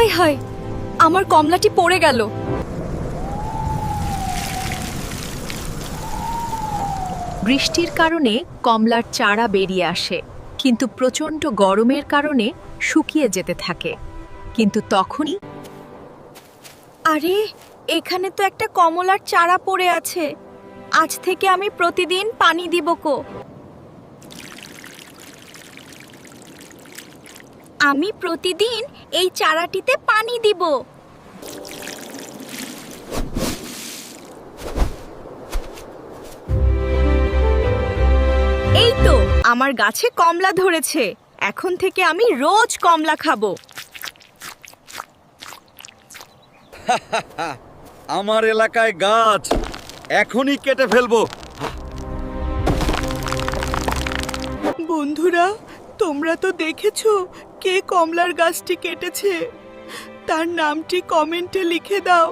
হায় হায়, আমার কমলাটি পড়ে গেল। বৃষ্টির কারণে কমলার চারা বেরিয়ে আসে, কিন্তু প্রচণ্ড গরমের কারণে শুকিয়ে যেতে থাকে। কিন্তু তখনই আরে, এখানে তো একটা কমলার চারা পড়ে আছে। আজ থেকে আমি প্রতিদিন পানি দিব কো। আমি প্রতিদিন এই চারাটিতে পানি দিব। এই তো আমার গাছে কমলা ধরেছে। এখন থেকে আমি রোজ কমলা খাবো। আমার এলাকায় গাছ এখনই কেটে ফেলবো। বন্ধুরা, তোমরা তো দেখেছো কে কমলার গাছটি কেটেছে। তার নামটি কমেন্টে লিখে দাও।